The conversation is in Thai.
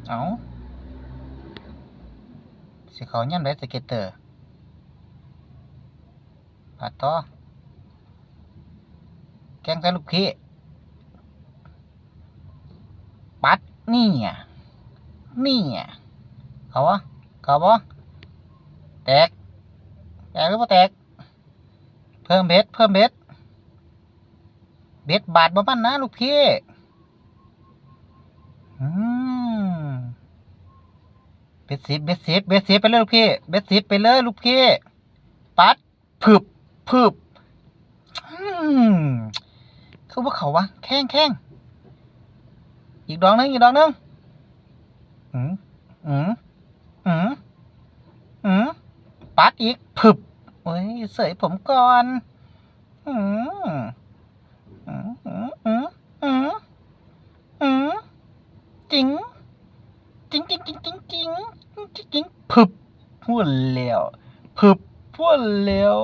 เอาสิเขาย่ำได้สเก็ตเตอร์ปัดต่อแกงใส่ลูกพี่ปัดนี่อ่ะนี่อ่ะเขาวะเขาบ่แตกแตกหรือเปล่าแตกเพิ่มเบ็ดเพิ่มเบ็ดเบ็ดบาดบ่มันนะลูกพี่อืมเบ็ดสิบเบ็ดสิบเบ็ดสิบไปเลยลูกพี่เบ็ดสิบไปเลยลูกพี่ปัดพึบพึบอืมคือว่าเขาวะแข้งแข้งอีกดอกนึงอีกดอกนึงอืมอืมอืมอืมปัดอีกพึบโอ้ยเสยผมก่อนอืมอืมอืมอืมอืมอืมจริงจริงจริงจริงจริงจริงจริงจริงพึบพูดแล้วพึบพูดแล้ว